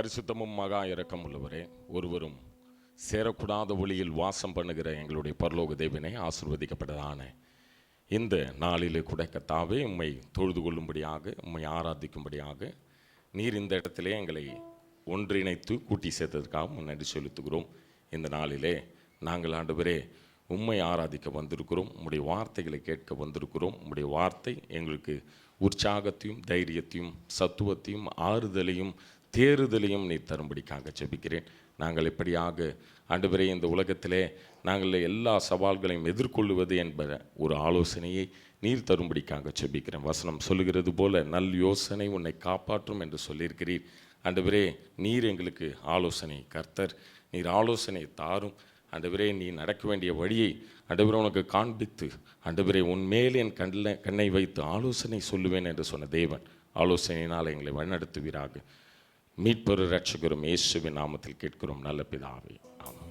பரிசுத்தமும் மகா இரக்கம் உள்ளவரே, ஒருவரும் சேரக்கூடாத ஒளியில் வாசம் பண்ணுகிற எங்களுடைய பரலோக தேவனை ஆசீர்வதிக்கப்பட்டதான இந்த நாளிலே கூட கர்த்தாவே, உம்மை தொழுது கொள்ளும்படியாக, உம்மை ஆராதிக்கும்படியாக நீர் இந்த இடத்திலே எங்களை ஒன்றிணைத்து கூட்டி சேர்த்ததற்காக நன்றி செலுத்துகிறோம். இந்த நாளிலே நாங்கள் ஆண்டவரே உம்மை ஆராதிக்க வந்திருக்கிறோம். உம்முடைய வார்த்தைகளை கேட்க வந்திருக்கிறோம். உம்முடைய வார்த்தை எங்களுக்கு உற்சாகத்தையும் தைரியத்தையும் சத்துவத்தையும் ஆறுதலையும் தேறுதலையும் நீர் தரும்படிக்காக ஜெபிக்கிறேன். நாங்கள் எப்படியாக ஆண்டவரே இந்த உலகத்திலே நாங்கள் எல்லா சவால்களையும் எதிர்கொள்வது என்பத ஒரு ஆலோசனையை நீர் தரும்படிக்காக ஜெபிக்கிறேன். வசனம் சொல்லுகிறது போல நல் யோசனை உன்னை காப்பாற்றும் என்று சொல்லியிருக்கிறீர். ஆண்டவரே நீர் எங்களுக்கு ஆலோசனை கர்த்தர், நீர் ஆலோசனை தாரும். ஆண்டவரே நீ நடக்க வேண்டிய வழியை ஆண்டவரே உனக்கு காண்பித்து, ஆண்டவரே உன்மேல் என் கண்ணை வைத்து ஆலோசனை சொல்லுவேன் என்று சொன்ன தேவன் ஆலோசனையினால் எங்களை வழிநடத்துவீராக. மீட்பெரு இரட்சகரும் இயேசுவின் நாமத்தில் கேட்கிறோம் நல்ல பிதாவே, ஆமென்.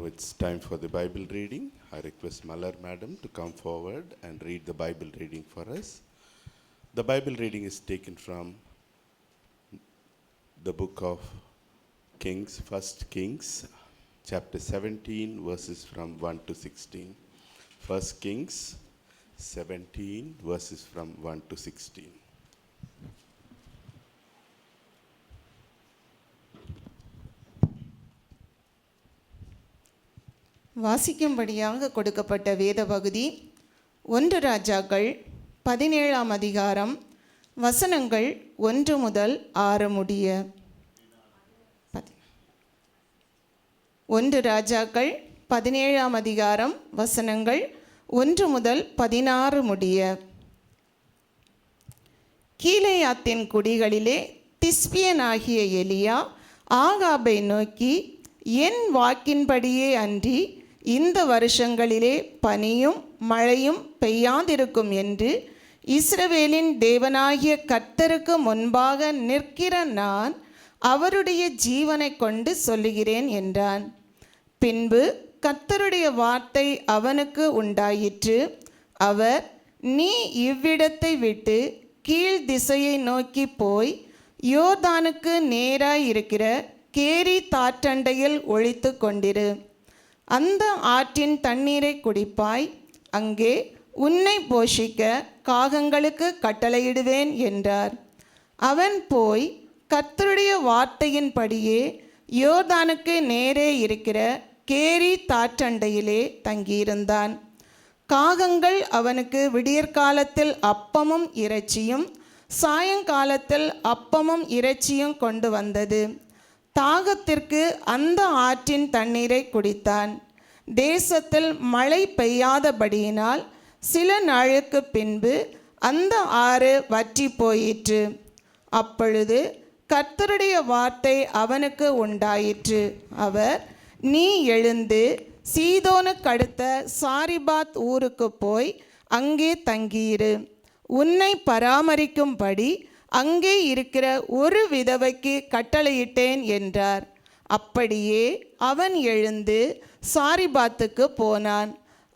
it's time for the Bible reading. I request Malar Madam to come forward and read the Bible reading for us. The Bible reading is taken from the book of Kings, 1 Kings, chapter 17, verses from 1 to 16. 1 Kings 17, verses from 1 to 16. வாசிக்கும்படியாக கொடுக்கப்பட்ட வேத பகுதி 1 ராஜாக்கள் 17ஆம் அதிகாரம் வசனங்கள் 1 முதல் 6 முடிய. 1 ராஜாக்கள் 17ஆம் அதிகாரம் வசனங்கள் 1 முதல் 16 முடிய. கீலேயாத்தின் குடிகளிலே திஸ்பியனாகிய எலியா ஆகாபை நோக்கி, என் வாக்கின்படியே அன்றி இந்த வருஷங்களிலே பனியும் மழையும் பெய்யாதிருக்கும் என்று இஸ்ரவேலின் தேவனாகிய கர்த்தருக்கு முன்பாக நிற்கிற நான் அவருடைய ஜீவனை கொண்டு சொல்லுகிறேன் என்றான். பின்பு கர்த்தருடைய வார்த்தை அவனுக்கு உண்டாயிற்று. அவர், நீ இவ்விடத்தை விட்டு கீழ் திசையை நோக்கி போய் யோர்தானுக்கு நேராய் இருக்கிற கேரி தாற்றண்டையில் ஒளித்து கொண்டிரு. அந்த ஆற்றின் தண்ணீரை குடிப்பாய். அங்கே உன்னை போஷிக்க காகங்களுக்கு கட்டளையிடுவேன் என்றார். அவன் போய் கர்த்தருடைய வார்த்தையின்படியே யோர்தானுக்கு நேரே இருக்கிற கேரி தாற்றண்டையிலே தங்கியிருந்தான். காகங்கள் அவனுக்கு விடியற்காலத்தில் அப்பமும் இறைச்சியும் சாயங்காலத்தில் அப்பமும் இறைச்சியும் கொண்டு வந்தது. தாகத்திற்கு அந்த ஆற்றின் தண்ணீரை குடித்தான். தேசத்தில் மழை பெய்யாதபடியினால் சில நாளுக்கு பின்பு அந்த ஆறு வற்றி போயிற்று. அப்பொழுது கர்த்தருடைய வார்த்தை அவனுக்கு உண்டாயிற்று. அவர், நீ எழுந்து சீதோனுக்கடுத்த சாரிபாத் ஊருக்கு போய் அங்கே தங்கியிரு. உன்னை பராமரிக்கும்படி அங்கே இருக்கிற ஒரு விதவைக்கு கட்டளையிட்டேன் என்றார். அப்படியே அவன் எழுந்து சாரிபாத்துக்கு போனான்.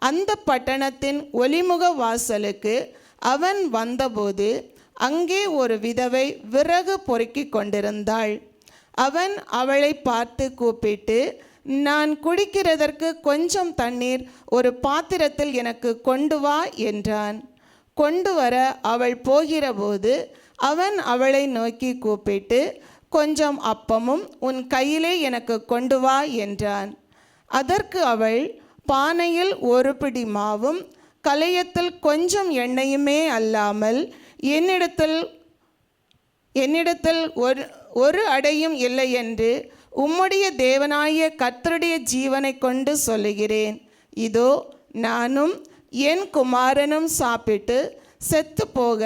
அந்த பட்டணத்தின் ஒலிமுக வாசலுக்கு அவன் வந்தபோது அங்கே ஒரு விதவை விறகு பொறுக்கி கொண்டிருந்தாள். அவன் அவளை பார்த்து கூப்பிட்டு, நான் குடிக்கிறதற்கு கொஞ்சம் தண்ணீர் ஒரு பாத்திரத்தில் எனக்கு கொண்டு வா என்றான். கொண்டு வர அவள் போகிறபோது அவன் அவளை நோக்கி கூப்பிட்டு, கொஞ்சம் அப்பமும் உன் கையிலே எனக்கு கொண்டு வா என்றான். அதற்கு அவள், பானையில் ஒரு பிடி மாவும் கலையத்தில் கொஞ்சம் எண்ணெயுமே அல்லாமல் என்னிடத்தில் ஒரு அடையும் இல்லை என்று உம்முடைய தேவனாகிய கர்த்தருடைய ஜீவனை கொண்டு சொல்லுகிறேன். இதோ, நானும் என் குமாரனும் சாப்பிட்டு செத்து போக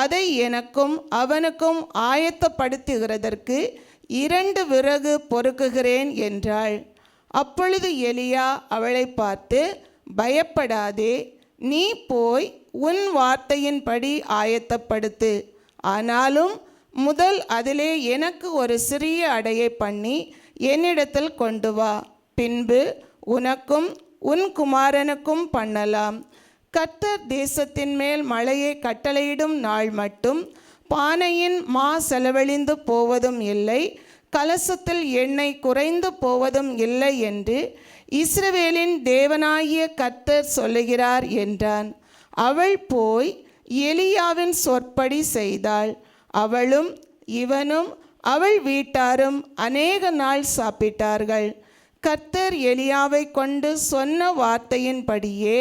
அதை எனக்கும் அவனுக்கும் ஆயத்தப்படுத்துகிறதற்கு 2 விறகு பொறுக்குகிறேன் என்றாள். அப்பொழுது எலியா அவளை பார்த்து, பயப்படாதே, நீ போய் உன் வார்த்தையின்படி ஆயத்தப்படுத்து. ஆனாலும் முதல் அதிலே எனக்கு ஒரு சிறிய அடையை பண்ணி என்னிடத்தில் கொண்டு வா. பின்பு உனக்கும் உன் குமாரனுக்கும் பண்ணலாம். கர்த்தர் தேசத்தின் மேல் மழையை கட்டளையிடும் நாள் மட்டும் பானையின் மா செலவழிந்து போவதும் இல்லை, கலசத்தில் எண்ணெய் குறைந்து போவதும் இல்லை என்று இஸ்ரவேலின் தேவனாகிய கர்த்தர் சொல்லுகிறார் என்றான். அவள் போய் எலியாவின் சொற்படி செய்தாள். அவளும் இவனும் அவள் வீட்டாரும் அநேக நாள் சாப்பிட்டார்கள். கர்த்தர் எலியாவை கொண்டு சொன்ன வார்த்தையின்படியே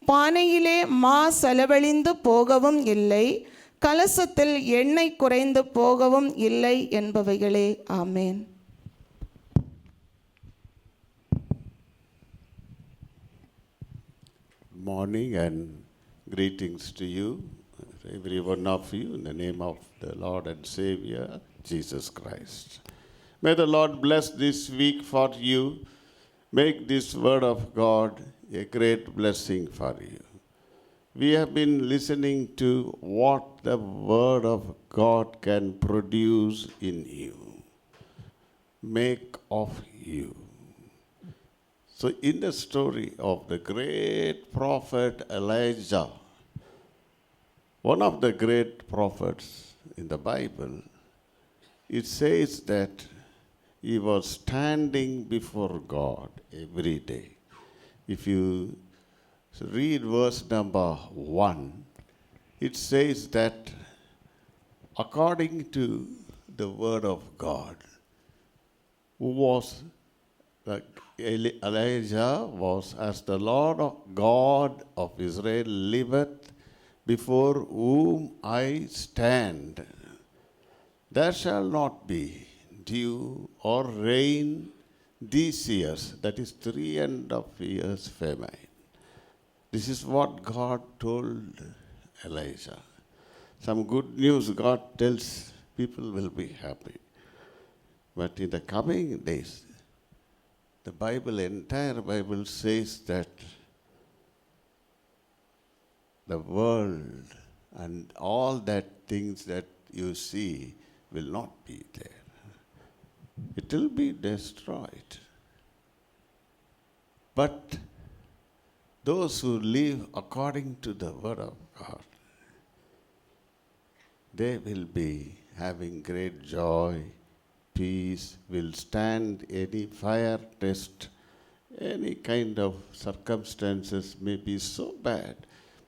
பானையிலே மா செலவழிந்து போகவும் இல்லை, கலசத்தில் எண்ணெய் குறைந்து போகவும் இல்லை என்பவைகளே. ஆமேன். Morning and greetings to you, every one of you, in the name of the Lord and Savior Jesus Christ. May the Lord bless this week for you. Make this word of God a great blessing for you. We have been listening to what the word of God can produce in you, make of you. So, in the story of the great prophet Elijah, one of the great prophets in the Bible, it says that he was standing before God every day. If you read verse number 1, it says that according to the word of God, who was Elijah was as the Lord of God of Israel liveth, before whom I stand, there shall not be dew or rain these years, that is 3.5 years famine. This is what God told Elijah. Some good news God tells people will be happy. But in the coming days, the Bible, entire Bible says that the world and all that things that you see will not be there. It will be destroyed. But those who live according to the word of God, they will be having great joy, peace, will stand any fire test, any kind of circumstances may be so bad,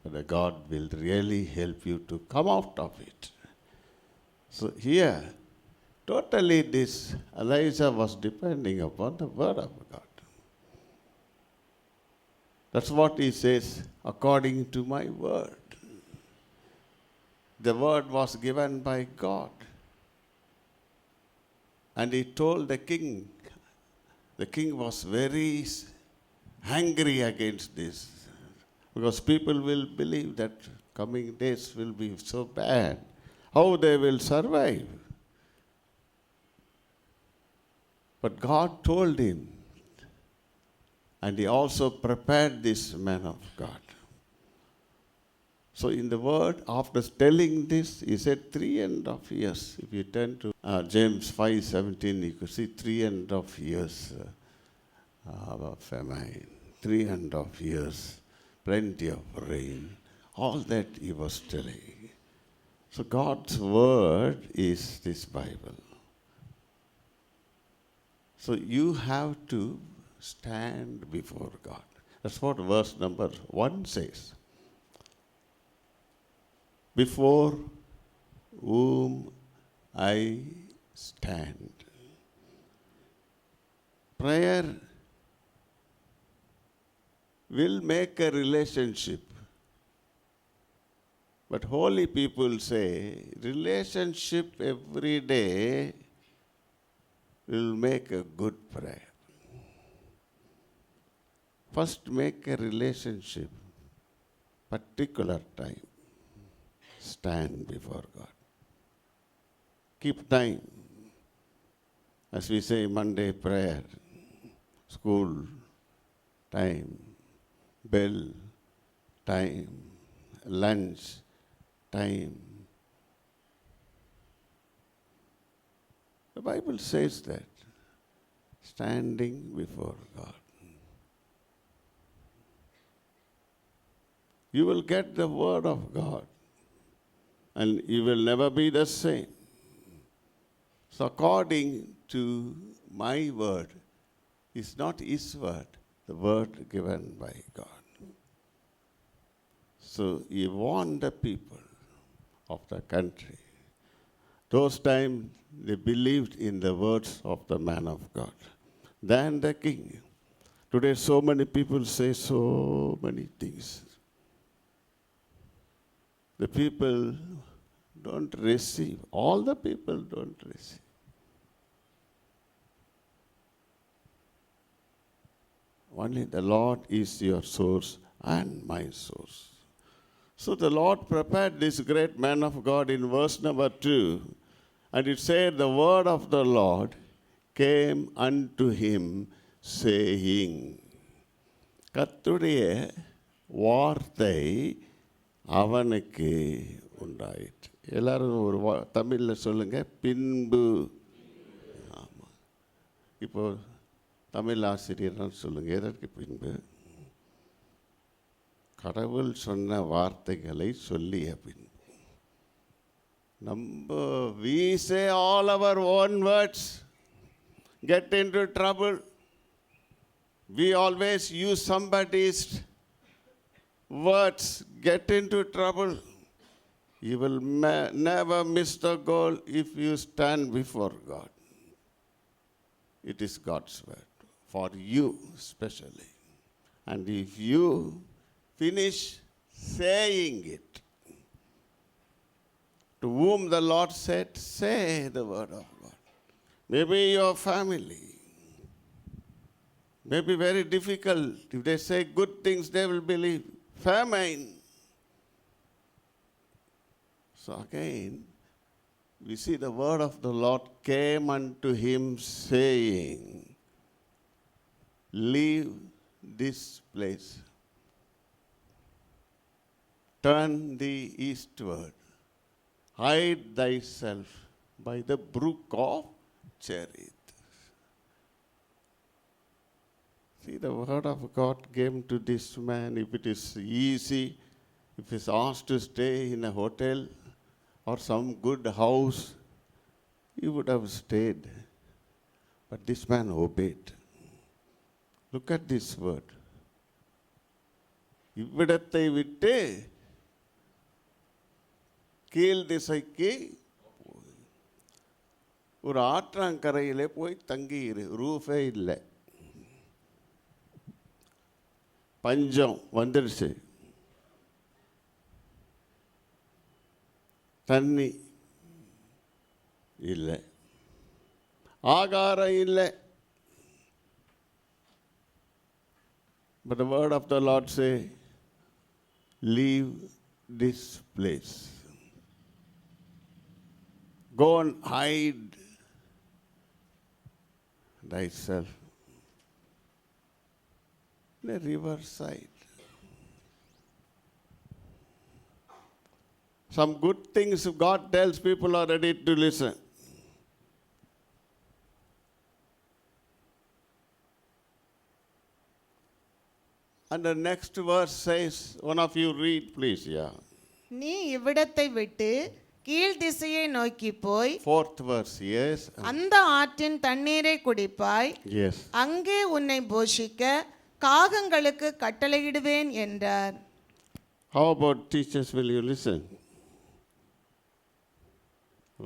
but God will really help you to come out of it. So here, totally this Elijah was depending upon the word of God. That's what he says, according to my word. The word was given by God. And he told the king was very angry against this, because people will believe that coming days will be so bad. How they will survive? But God told him, and he also prepared this man of God. So in the word, after telling this, he said 3.5 years. If you turn to James 5:17, you could see 3.5 years famine, 3.5 years, plenty of rain. All that he was telling. So God's word is this Bible. So you have to stand before God. That's what verse number 1 says. Before whom I stand. Prayer will make a relationship. But holy people say, relationship every day will make a good prayer. First, make a relationship, particular time. Stand before God. Keep time. As we say, Monday prayer, school, time, bell, time, lunch, time. The Bible says that, standing before God. You will get the word of God, and you will never be the same. So according to my word is not his word, the word given by God. So he warned the people of the country. Those times they believed in the words of the man of God than the king. Today so many people say so many things. The people don't receive. All the people don't receive. Only the Lord is your source and my source. So the Lord prepared this great man of God in verse number 2. And it said, the word of the Lord came unto him, saying, கர்த்தருடைய வார்த்தை அவனுக்கு உண்டாயிற்று. எல்லாரும் ஒரு தமிழில் சொல்லுங்க, பின்பு. ஆமாம். இப்போ தமிழ் ஆசிரியர்னு சொல்லுங்க. எதற்கு பின்பு கடவுள் சொன்ன வார்த்தைகளை சொல்லிய பின்பு நம்ம we say all our own words, get into trouble. We always use somebody's words, get into trouble. You will never miss the goal if you stand before God. It is God's word for you especially. And if you finish saying it, to whom the Lord said, say the word of God. Maybe your family may be very difficult. If they say good things, they will believe. Famine. So again, we see the word of the Lord came unto him saying, leave this place. Turn thee eastward. Hide thyself by the brook of Cherith. See, the word of God came to this man. If it is easy, if he's asked to stay in a hotel or some good house, he would have stayed. But this man obeyed. Look at this word. இவ்விடத்தை விட்டு கீழ் திசைக்கு ஒரு ஆற்றங்கரையிலே போய் தங்கியிரு. ரூஃபே இல்லை, பஞ்சம் வந்துடுச்சு, தண்ணி இல்லை, ஆகாரம் இல்லை. But the word of the Lord say, leave this place. Go and hide thyself in a riverside. Some good things God tells, people are ready to listen. And the next verse says, one of you read please, yeah. நீ இவ்விடத்தை விட்டு கீழ் திசையை நோக்கி போய் Fourth verse, yes. அந்த ஆற்றின் தண்ணீரை குடிப்பாய், Yes. அங்கே உன்னை போஷிக்க காகங்களுக்கு கட்டளையிடுவேன் என்றார். How about teachers, will you listen?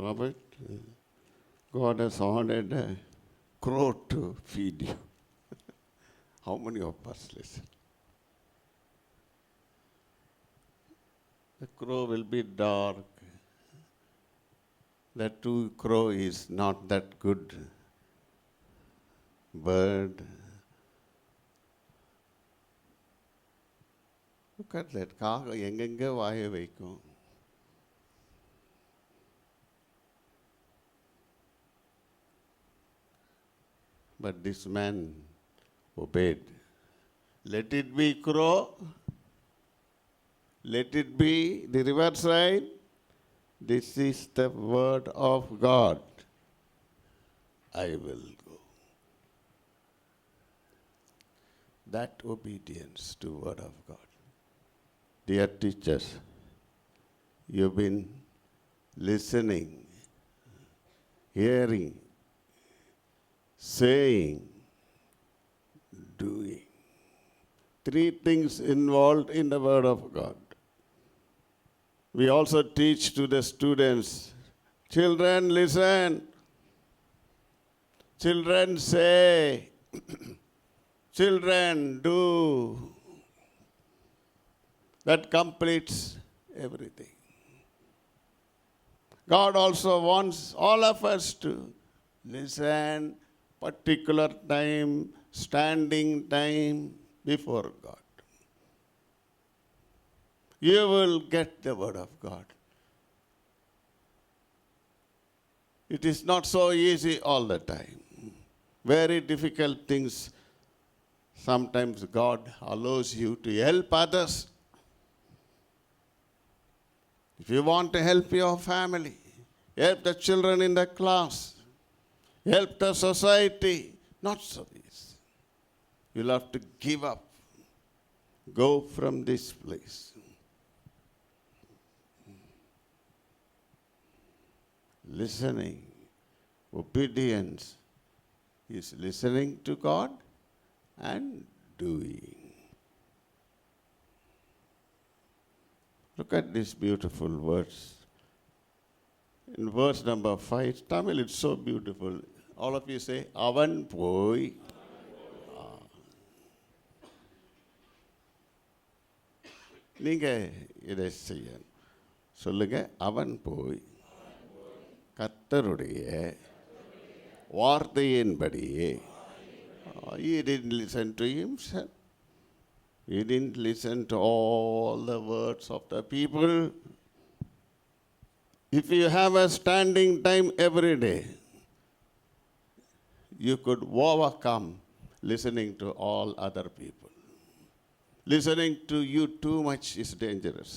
Robert, God has ordered a crow to feed you. How many of us listen? The crow will be dark. That too, crow is not that good bird. Look at that. காகம் எங்கெங்கே வாய வைக்கும். But this man obeyed. Let it be crow. Let it be the riverside. This is the word of God. I will go. That obedience to word of God. Dear teachers, you've been listening, hearing, saying, doing. 3 things involved in the word of God. We also teach to the students, children listen, children say, children do. That completes everything. God also wants all of us to listen, particular time, standing time before God. You will get the word of God. It is not so easy all the time. Very difficult things. Sometimes God allows you to help others. If you want to help your family, help the children in the class, help the society, not so easy. You'll have to give up. Go from this place. Listening, obedience is listening to God and doing. Look at these beautiful words. In verse number 5, Tamil, it's so beautiful. All of you say, Avan poi. நீங்க இதை செய்யணும். சொல்லுங்க, அவன் போய் கர்த்தருடைய வார்த்தையின்படியே. He didn't listen to himself. He didn't listen to all the words of the people. If you have a standing time every day, you could overcome listening to all other people. Listening to you too much is dangerous.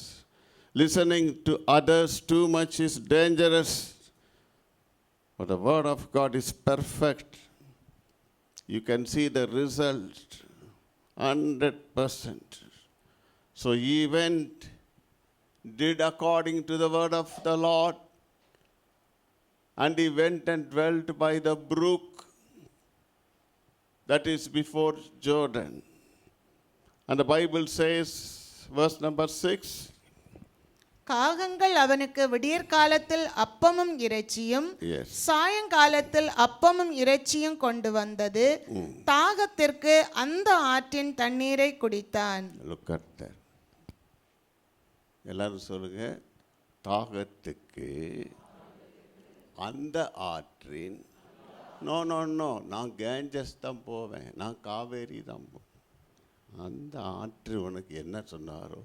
Listening to others too much is dangerous. But the word of God is perfect. You can see the result 100%. So he went, did according to the word of the Lord, and he went and dwelt by the brook that is before Jordan. And the Bible says, verse number 6, காகங்கள் அவனுக்கு விடியற்காலத்தில் அப்பமும் இறைச்சியும் yes, சாயங்காலத்தில் அப்பமும் இறைச்சியும் கொண்டு வந்தது. தாகத்திற்கு அந்த ஆற்றின் தண்ணீரை குடித்தான். look at that. எல்லாரும் சொல்லுங்க, தாகத்துக்கு அந்த ஆற்றின். நோ நோ நோ, நான் கேஞ்சஸ் தான் போவேன், நான் காவேரி தான் போவேன். அந்த ஆற்று உனக்கு என்ன சொன்னாரோ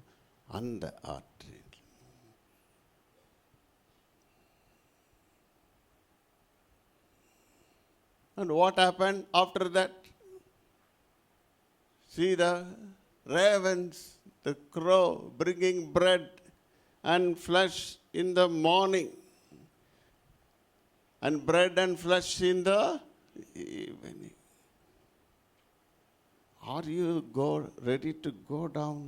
அந்த ஆற்று. And what happened after that? See the ravens, the crow bringing bread and flesh in the morning, and bread and flesh in the evening. Are you ready to go down?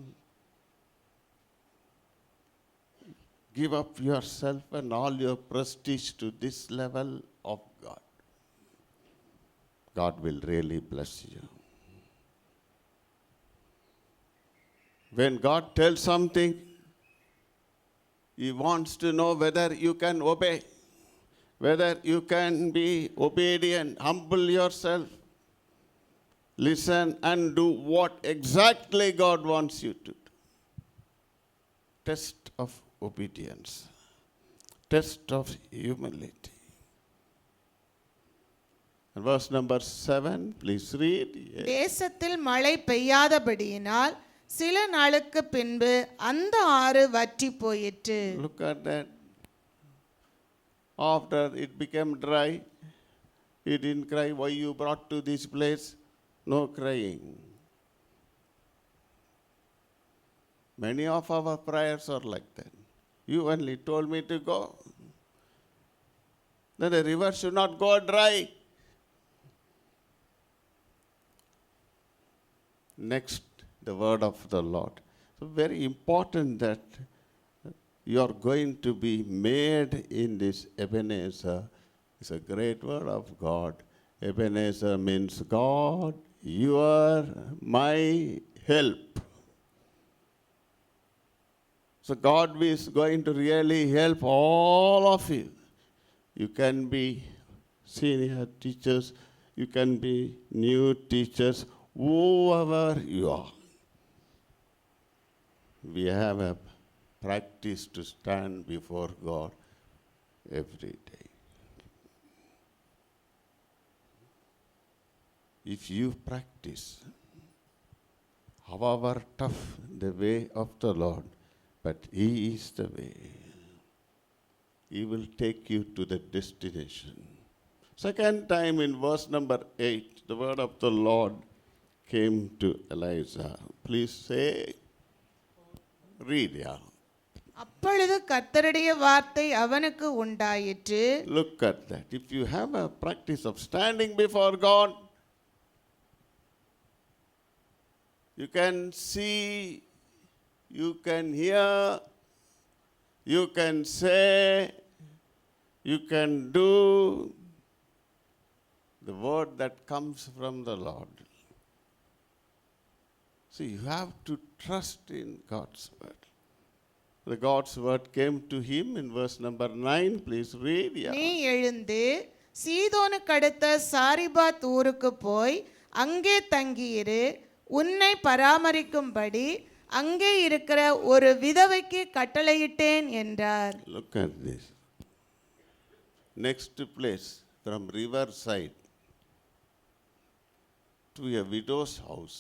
Give up yourself and all your prestige to this level of God. God will really bless you. When God tells something, He wants to know whether you can obey, whether you can be obedient, humble yourself, listen and do what exactly God wants you to do. Test of obedience, test of humility. And verse number 7, please read. Yes. தேசத்தில் மழை பெய்யாதபடியினால் சில நாளுக்கு பின்பு அந்த ஆறு வற்றி போயிற்று. Look at that. After it became dry, he didn't cry, why you brought to this place? No crying. Many of our prayers are like that. You only told me to go. Then the river should not go dry. Next, the word of the Lord. So very important that you are going to be made in this Ebenezer. It's a great word of God. Ebenezer means God, you are my help. So God is going to really help all of you. You can be senior teachers, you can be new teachers, whoever you are. We have a practice to stand before God every day. If you practice, however tough the way of the Lord, but He is the way. He will take you to the destination. Second time in verse number 8, the word of the Lord came to Elijah. Please say, read, yeah. அப்பொழுது கர்த்தருடைய வார்த்தை அவனுக்கு உண்டாயிற்று. Look at that. If you have a practice of standing before God, You can see, you can hear, you can say, you can do the word that comes from the Lord. See, you have to trust in God's word. The God's word came to him in verse number 9. Please read. Yeah. நீ எழுந்து சீதோனுக்கு அடுத்த சாரிபாத் ஊருக்கு போய் அங்கே தங்கியிரு, உன்னை பராமரிக்கும்படி அங்கே இருக்கிற ஒரு விதவைக்கு கட்டளையிட்டேன் என்றார். Look at this. Next place, from riverside to a widow's house.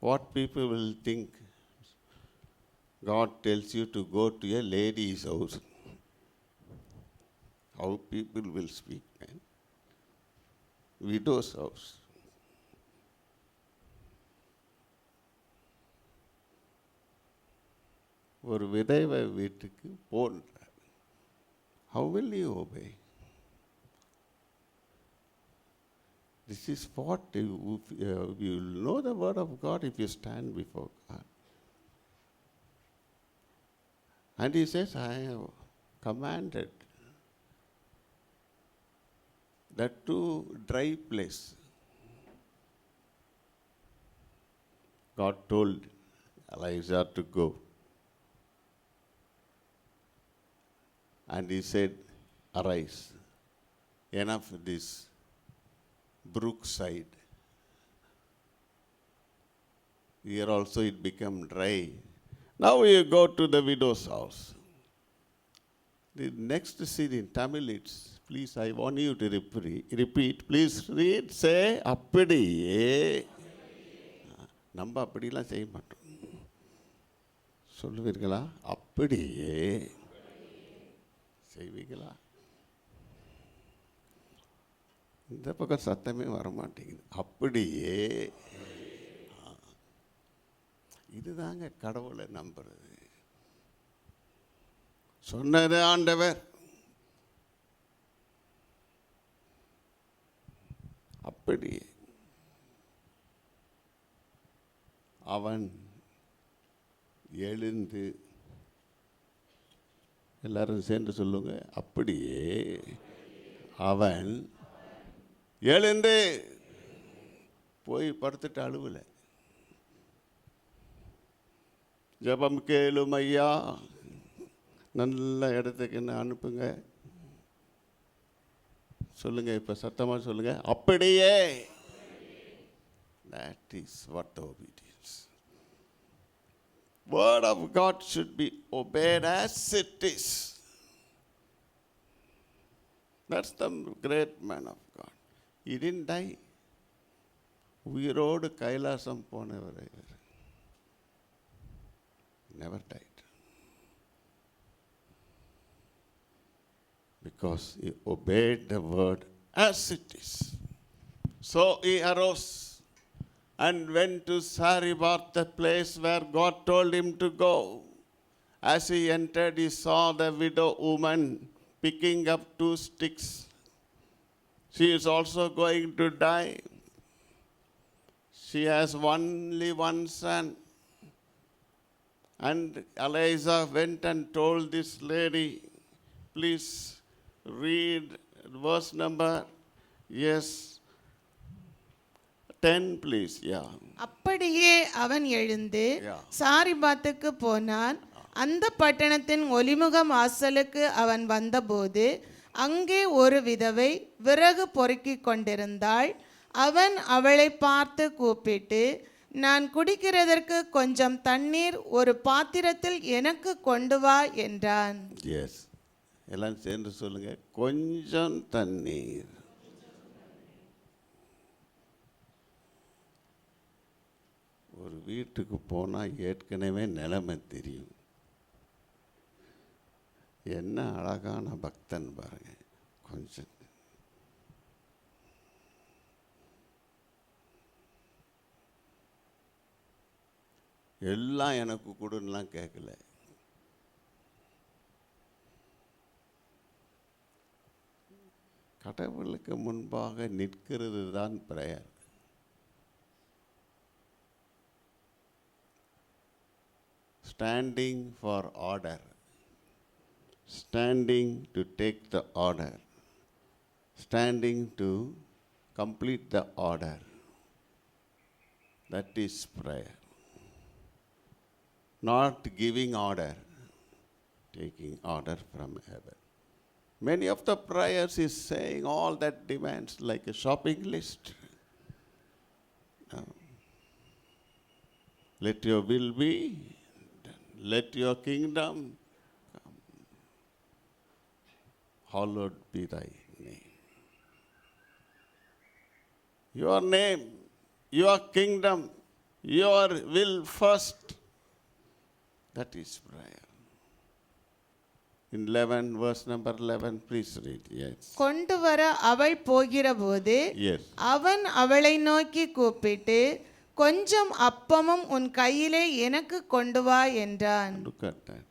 What people will think? God tells you to go to a lady's house. How people will speak, man? Widow's house. ஒரு விதவை வீட்டுக்கு போன்றார். How will you obey? This is what you know the word of God if you stand before God. And he says, I have commanded that to dry place. God told Elijah to go. And he said, arise. Enough of this brookside. Here also it became dry. Now you go to the widow's house. The next scene in Tamil, it's, please, I want you to repeat. Please read, say, அப்படியே. நம்ம அப்படிலாம் செய்ய மாட்டோம். சொல்லுவீர்களா? அப்படியே செய்வீங்களா? இந்த பக்கம் சத்தமே வர மாட்டேங்குது. அப்படியே. இதுதாங்க கடவுளை நம்புறது. சொன்னது ஆண்டவர். அப்படியே. அவன் எழுந்து, எல்லாரும் சேர்ந்து சொல்லுங்க, அப்படியே அவன் எழுந்து போய் படுத்துட்டு அழுவல. ஜெபம் கேளும் ஐயா, நல்ல இடத்துக்கு என்ன அனுப்புங்க. சொல்லுங்க, இப்ப சத்தமா சொல்லுங்க, அப்படியே. That is what the obedience. Word of God should be obeyed as it is. That's the great man of God. He didn't die. உயிரோடு கைலாசம் போனவர் இவர். Never died. Because he obeyed the word as it is. So he arose and went to Sariphat, the place where God told him to go. As he entered, he saw the widow woman picking up 2 sticks. She is also going to die. She has only one son. And Elijah went and told this lady, please read verse number, yes, 10 please. Yeah. அப்படியே அவன் எழுந்து சாரிபாத்துக்கு போனான். அந்த பட்டணத்தின் ஒலிமுகம் வாசலுக்கு அவன் வந்தபோது அங்கே ஒரு விதவை விறகு பொறுக்கிக் கொண்டிருந்தாள். அவன் அவளை பார்த்து கூப்பிட்டு, நான் குடிக்கிறதற்கு கொஞ்சம் தண்ணீர் ஒரு பாத்திரத்தில் எனக்கு கொண்டு வா என்றான். எஸ், எல்லாம் சேர்ந்து சொல்லுங்க, கொஞ்சம் தண்ணீர். ஒரு வீட்டுக்கு போனால் ஏற்கனவே நிலைமை தெரியும். என்ன அழகான பக்தன் பாருங்க. கொஞ்சம் எல்லாம் எனக்கு கொடுன்னுலாம் கேட்கல. கடவுளுக்கு முன்பாக நிற்கிறது தான் prayer. standing for order, standing to take the order, standing to complete the order. That is prayer. Not giving order, taking order from heaven. Many of the prayers is saying all that demands like a shopping list. No. Let your will be done. Let your kingdom come. Hallowed be thy name. Your name, your kingdom, your will first. That is prayer. In 11, verse number 11, please read. Yes. கொண்டு வர அவள் போகிறபோது Yes. அவன் அவளை நோக்கி கூப்பிட்டு, கொஞ்சம் அப்பமும் உன் கையிலே எனக்கு கொண்டு வா என்றான். Look at that.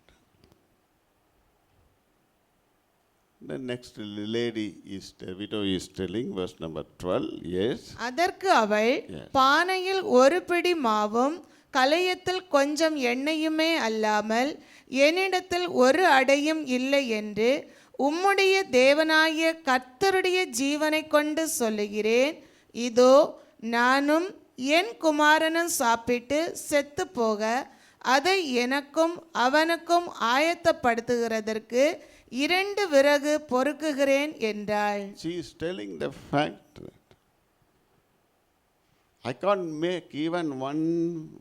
The next lady is, the widow is telling, verse number 12. Yes. அதற்கு அவள், Yes. பானையில் ஒரு பிடி மாவும் கலயத்தில் கொஞ்சம் எண்ணெயுமே அல்லாமல் என்னிடத்தில் ஒரு அடையும் இல்லை என்று உம்முடைய தேவனாகிய கர்த்தருடைய ஜீவனை கொண்டு சொல்லுகிறேன். இதோ நானும் என் குமாரனும் சாப்பிட்டு செத்து போக அதை எனக்கும் அவனுக்கும் ஆயத்தப்படுத்துகிறதற்கு 2 விறகு பொறுக்குகிறேன் என்றாள். She is telling the fact that I can't make even one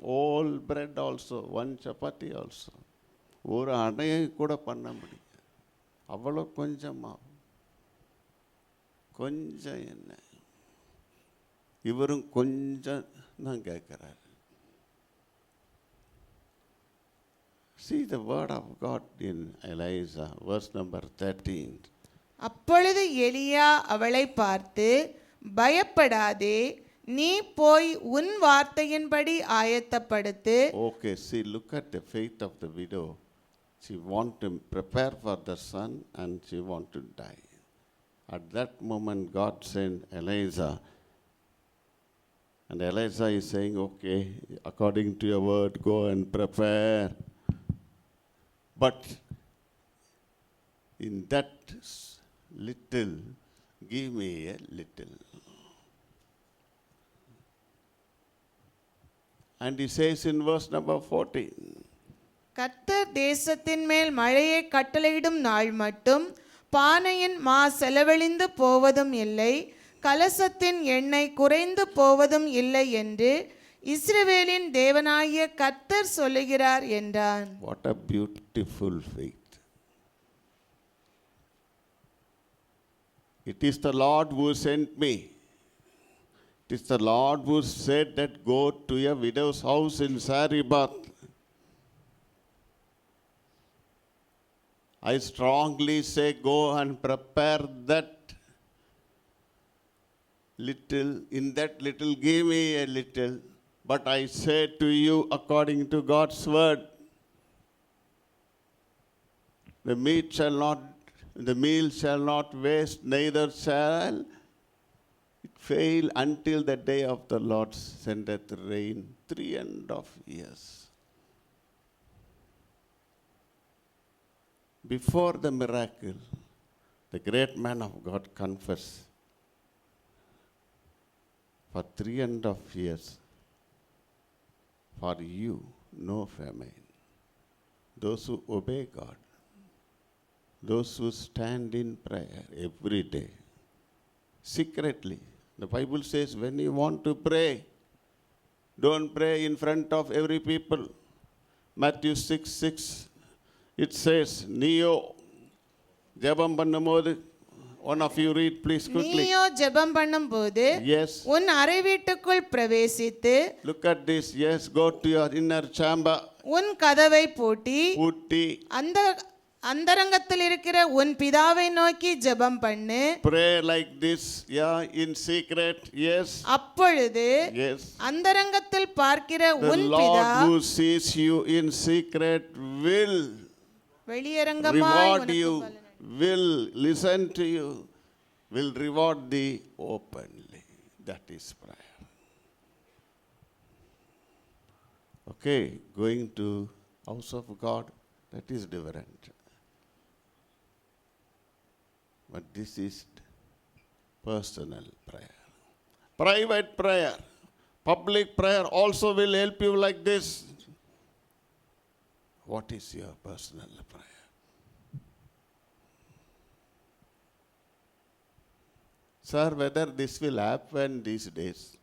whole bread also, one chapati also. ஒரு அடையை கூட பண்ண முடியும். அவ்வளோ கொஞ்சமா, கொஞ்சம் என்ன, இவரும் கொஞ்சம் தான் கேட்குறாரு. See the word of God in Elijah, verse number 13. அப்பொழுது எலியா அவளை பார்த்து, பயப்படாதே, நீ போய் உன் வார்த்தையின்படி ஆயத்தப்படுத்து. Okay, see, look at the faith of the widow. She want to prepare for the son and she want to die. At that moment, God sent Elijah. And Elijah is saying, okay, according to your word, go and prepare. But in that little, give me a little. And he says in verse number 14, கர்த்தர் தேசத்தின் மேல் மழையை கட்டளையிடும் நாள் மட்டும் பானையின் மா செலவழிந்து போவதும் இல்லை, கலசத்தின் எண்ணெய் குறைந்து போவதும் இல்லை என்று இஸ்ரவேலின் தேவனாகிய கர்த்தர் சொல்லுகிறார் என்றான். what a beautiful faith. It is the Lord who sent me. It is the Lord who said that go to a widow's house in Sarepta. I strongly say go and prepare that little. In that little, give me a little. But I say to you, according to God's word, the meal shall not waste, neither shall it fail until the day of the Lord sendeth rain. 3.5 years. Before the miracle, the great man of God confessed, for 3.5 years, for you, no famine. Those who obey God, those who stand in prayer every day, secretly. The Bible says when you want to pray, don't pray in front of every people. Matthew 6:6, it says, Neo, ஜெபம் பண்ணும்போது, one of you read please quickly. நீயோ ஜெபம் பண்ணும்போது Yes. உன் அறை வீட்டுக்குள் பிரவேசித்து, Look at this. Yes, go to your inner chamber. உன் கதவை பூட்டி, Putti. அந்த அந்தரங்கத்தில் இருக்கிற உன் பிதாவை நோக்கி ஜெபம் பண்ணு. Pray like this. Yeah, in secret. Yes. அப்பொழுது Yes. அந்தரங்கத்தில் பார்க்கிற The உன் பிதா Lord who sees you in secret will வெளியரங்கமாய் reward உனக்கு you, பலன் will listen to you, will reward thee openly. That is prayer. Okay, going to House of God, that is different. But this is personal prayer. Private prayer, public prayer also will help you like this. What is your personal prayer? Sir, whether this will happen these days,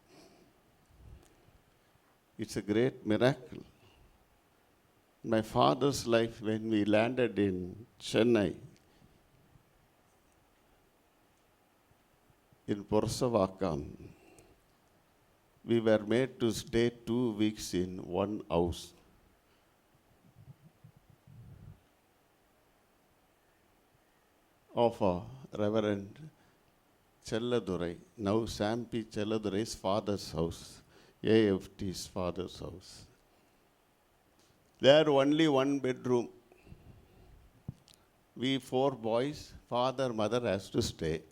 it's a great miracle. My father's life, when we landed in Chennai, in Pursavakkam, we were made to stay 2 weeks in one house. Of Reverend Chelladurai, now Sam P. Chelladurai's father's house, AFT's father's house. There only one bedroom. We 4 boys, father, mother has to stay.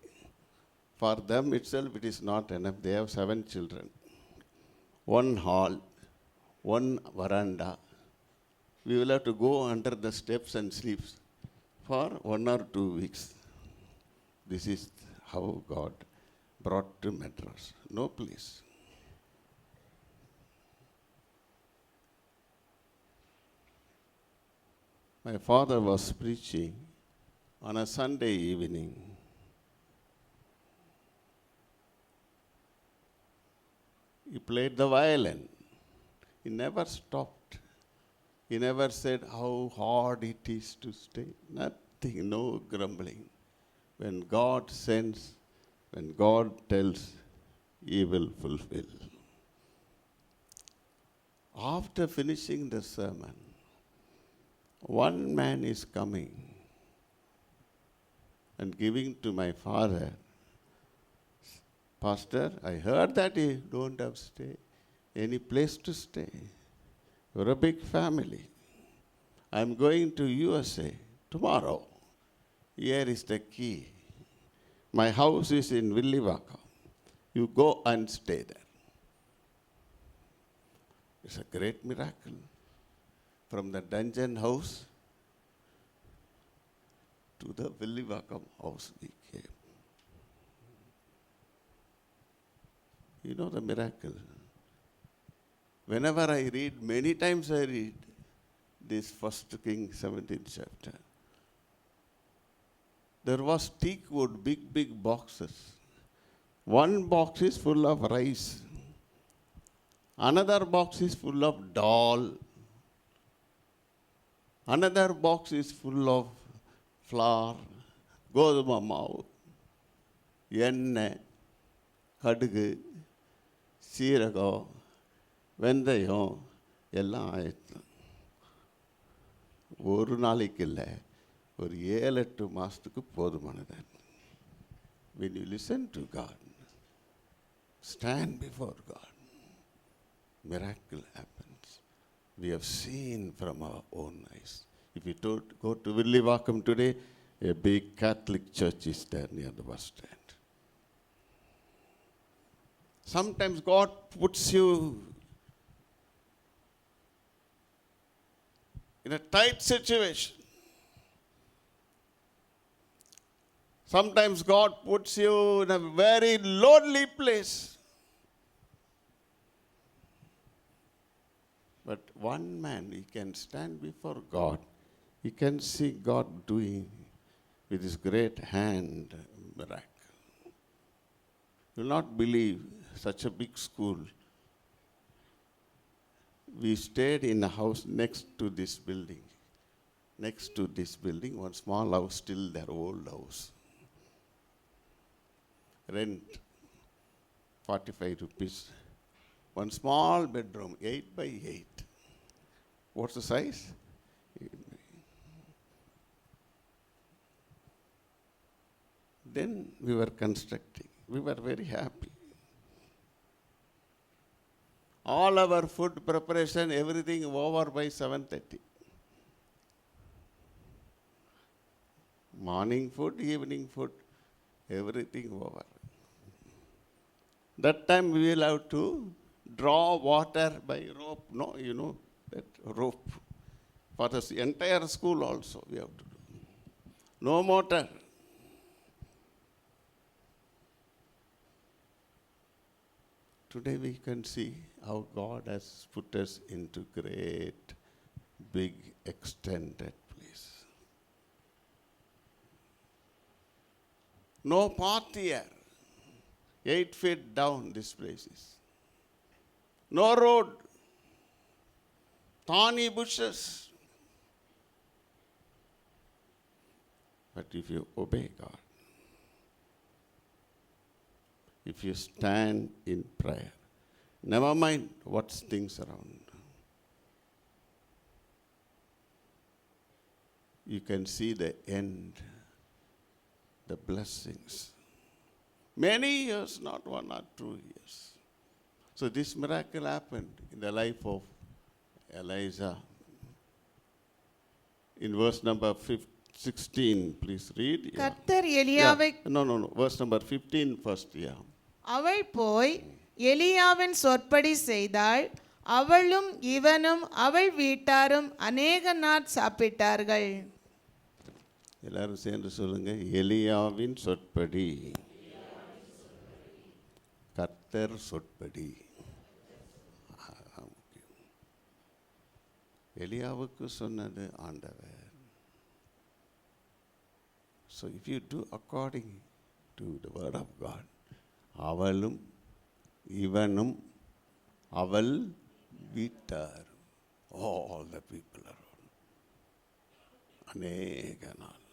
For them itself, it is not enough. They have 7 children. One hall, one veranda. We will have to go under the steps and sleep for 1 or 2 weeks. This is how God brought to Madras. No place. My father was preaching on a Sunday evening. He played the violin. He never stopped. He never said how hard it is to stay. Nothing, no grumbling. When God sends, when God tells, He will fulfill. After finishing the sermon, one man is coming and giving to my father, Pastor, I heard that you don't have any place to stay. You're a big family. I'm going to USA tomorrow. Here is the key. My house is in Villivakkam. You go and stay there. It's a great miracle. From the dungeon house to the Villivakkam house we came. You know the miracle. Whenever I read, many times I read this 1 Kings 17th chapter. There was teak wood, big boxes. One box is full of rice. Another box is full of dal. Another box is full of flour, goduma maavu, எண்ணெய், கடுகு, சீரகம், வெந்தயம் எல்லாம் ஆயிடுச்சு. ஒரு நாளைக்கு இல்லை, ஒரு 7-8 மாதத்துக்கு போதுமானது. When you listen to God, stand before God, miracle happens. We have seen from our own eyes. If you go to Villivakkam today, a big Catholic church is there near the bus stand. Sometimes God puts you in a tight situation. Sometimes God puts you in a very lonely place. But one man, he can stand before God. He can see God doing with his great hand miracle. You will not believe such a big school. We stayed in a house next to this building. Next to this building, one small house, still their old house. Rent 45 rupees. One small bedroom, 8 by 8. What's the size? Then we were constructing. We were very happy. All our food preparation, everything over by 7:30. Morning food, evening food, everything over. That time we will have to draw water by rope. No, you know that rope. For the entire school also we have to do. No mortar. Today we can see how God has put us into great, big, extended place. No path here. 8 feet down this place is. No road. Thorny bushes. But if you obey God, if you stand in prayer, never mind what things around, you can see the end, the blessings. Many years, not 1 or 2 years. So this miracle happened in the life of Elijah. In verse number 16, please read. Yeah. கர்த்தர் எலியாவை No. Verse number 15 first, yeah. அவள் போய் எலியாவின் சொற்படி செய்தாள். அவளும் இவனும் அவள் வீட்டாரும் அநேக நாள் சாப்பிட்டார்கள். எல்லாரும் சேர்ந்து சொல்லுங்க. எலியாவின் சொற்படி, கர்த்தர் சொற்படி. எலியாவுக்கு சொன்னது ஆண்டவர். So if you do according to the word of God, அவளும் இவனும் அவள் வீட்டார், all the people around, அநேக நாள்.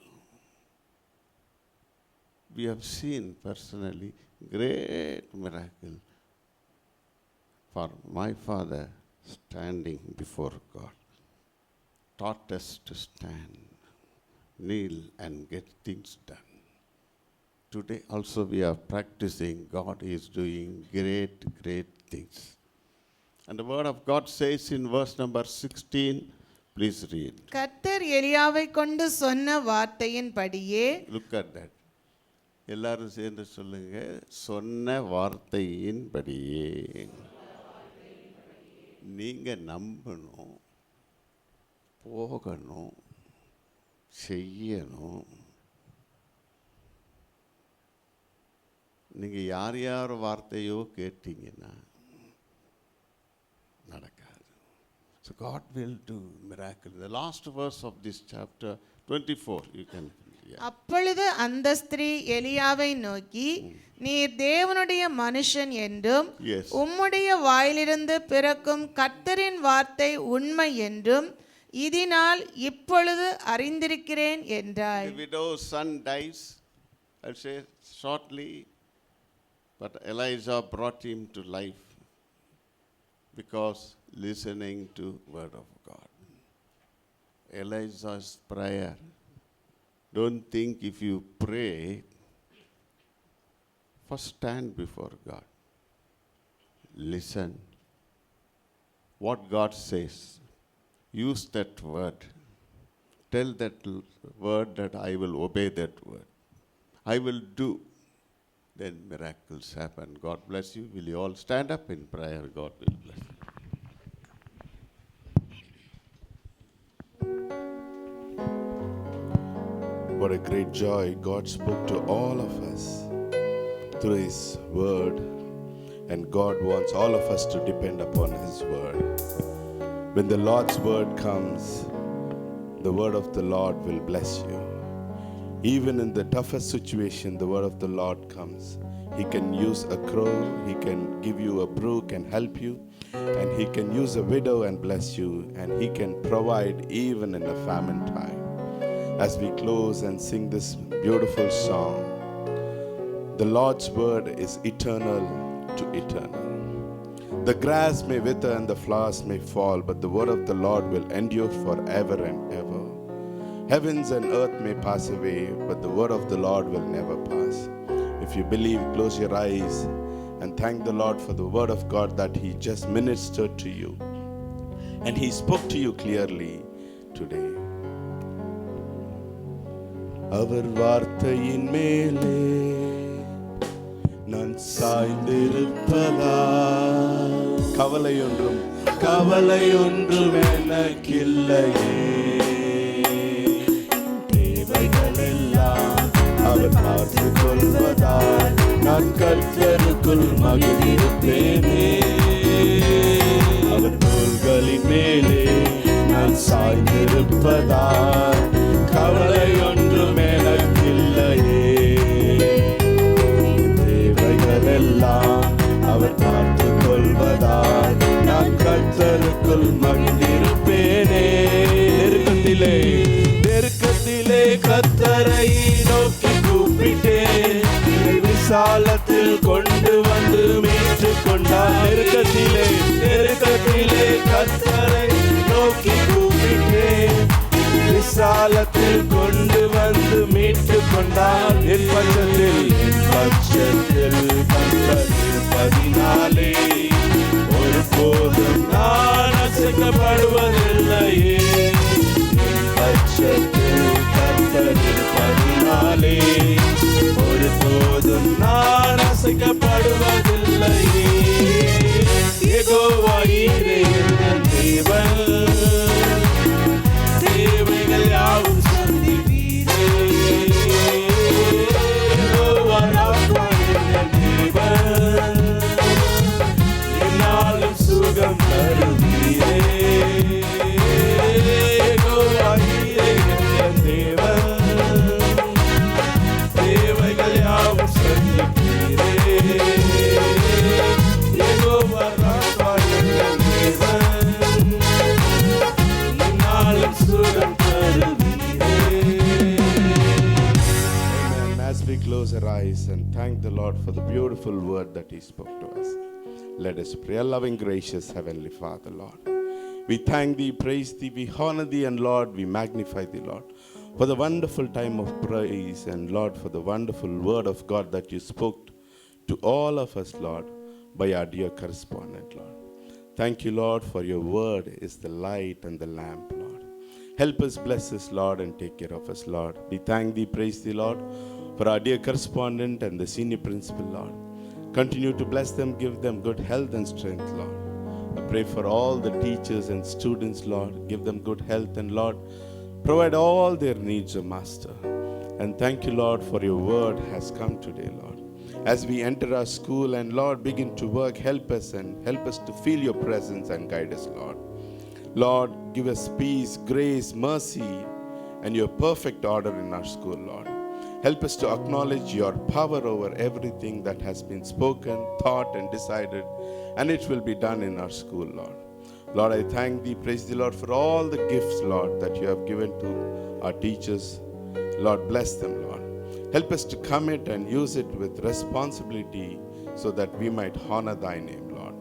We have seen personally great miracle for my father standing before God. Taught us to stand, kneel and get things done. Today also we are practicing. God is doing great, great things. And the word of God says in verse number 16, please read. கர்த்தர் எலியாவை கொண்டு சொன்ன வார்த்தையின்படியே. Look at that. எல்லாரும் சேர்ந்து சொல்லுங்க. சொன்ன வார்த்தையின்படியே. நீங்க நம்பணும், போகணும், செய்யணும். நீங்கள் யார் யார் வார்த்தையோ கேட்டீங்கன்னா நடக்காது. So God will do miracle. The last verse of this chapter 24, you can. அப்பொழுது அந்த ஸ்திரீ எலியாவை நோக்கி, நீர் தேவனுடைய மனுஷன் என்றும் Yes. உம்முடைய வாயிலிருந்து பிறக்கும் கர்த்தரின் வார்த்தை உண்மை என்றும் இதனால் இப்பொழுது அறிந்திருக்கிறேன் என்றாள். The widow's son dies, I'll say shortly, but Elijah brought him to life because listening to word of God. Elijah's prayer. Don't think if you pray, first stand before God. Listen what God says. Use that word. Tell that word that I will obey that word. I will do. Then miracles happen. God bless you. Will you all stand up in prayer? God will bless you. What a great joy. God spoke to all of us through His word, and God wants all of us to depend upon His word. When the Lord's word comes, the word of the Lord will bless you. Even in the toughest situation, the word of the Lord comes. He can use a crow, He can give you a brook and help you, and He can use a widow and bless you, and He can provide even in a famine time. As we close and sing this beautiful song, the Lord's word is eternal to eternal. The grass may wither and the flowers may fall, but the word of the Lord will endure forever and ever. Heavens and earth may pass away, but the word of the Lord will never pass. If you believe, close your eyes and thank the Lord for the word of God that He just ministered to you. And He spoke to you clearly today. அவர் வார்த்தையின் மேலே நான் சாய்ந்திருப்பதா கவலை ஒன்றும் கவலை ஒன்றும் எனக்கில்லையே. தேவைகள் எல்லாம் அவர் பார்த்து கொள்வதால் நான் கர்த்தருக்குள் மகிழ்ந்திருப்பேனே. அவர் தோள்களின் மேலே நான் சாய்ந்திருப்பதால் கவலை ஒன்றும் எனக்கில்லையே. தேவைகள் எல்லாம் அவர் பார்த்து கொள்வதால் நான் கர்த்தருக்குள் மகிழ்ந்திருப்பேனே. நெருக்கத்திலே நெருக்கத்திலே கர்த்தரை நோக்கி கூப்பிட்டேன், விசாலத்தில் கொண்டு வந்து மீட்டுக் கொண்டார். நெருக்கத்திலே நெருக்கத்திலே கர்த்தரை நோக்கி கூப்பிட்டேன், விசாலத்தில் கொண்டு வந்து மீட்டுக் கொண்டார். என் பட்சத்தில் கர்த்தர் இருப்பதினாலே ஒருபோதும் நான் அசைக்கப்படுவதில்லையே. என் பட்சத்தில் கர்த்தர் இருப்பதினாலே ஒருபோதும் நான் அசைக்கப்படுவதில்லையே. யெகோவா ஈரே என் தேவன், தேவைகள் யாவும் சந்திப்பீரே. யெகோவா ராஃபா என் தேவன், என்னாலும் சுகம் தருவீரே. யெகோவா ஈரே என் தேவன், தேவைகள் யாவும் சந்திப்பீரே. யெகோவா ராஃபா என் தேவன், என்னாலும் சுகம் தருவீரே. Amen. As we close our eyes and thank the Lord for the beautiful word that He spoke to us, let us pray. Our loving, gracious Heavenly Father, Lord, we thank Thee, praise Thee, we honor Thee, and Lord, we magnify Thee, Lord, for the wonderful time of praise, and Lord, for the wonderful word of God that You spoke to all of us, Lord, by our dear correspondent, Lord. Thank You, Lord, for Your word is the light and the lamp, Lord. Help us, bless us, Lord, and take care of us, Lord. We thank Thee, praise Thee, Lord, for our dear correspondent and the senior principal, Lord. Continue to bless them, give them good health and strength, Lord. I pray for all the teachers and students, Lord. Give them good health, and Lord, provide all their needs, O Master. And thank You, Lord, for Your word has come today, Lord. As we enter our school and Lord begin to work, help us and help us to feel Your presence and guide us, Lord. Lord, give us peace, grace, mercy, and Your perfect order in our school, Lord. Help us to acknowledge Your power over everything that has been spoken, thought, and decided, and it will be done in our school, Lord. Lord, I thank Thee, praise Thee, Lord, for all the gifts, Lord, that You have given to our teachers. Lord, bless them, Lord. Help us to commit and use it with responsibility so that we might honor Thy name, Lord.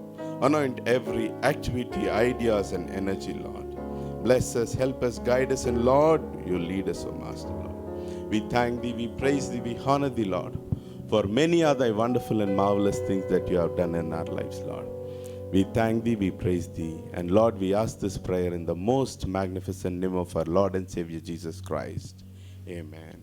Anoint every activity, ideas, and energy, Lord. Bless us, help us, guide us, and Lord, You lead us, O Master, Lord. We thank Thee, we praise Thee, we honor Thee, Lord, for many other wonderful and marvelous things that You have done in our lives, Lord. We thank Thee, we praise Thee, and Lord, we ask this prayer in the most magnificent name of our Lord and Savior Jesus Christ. Amen.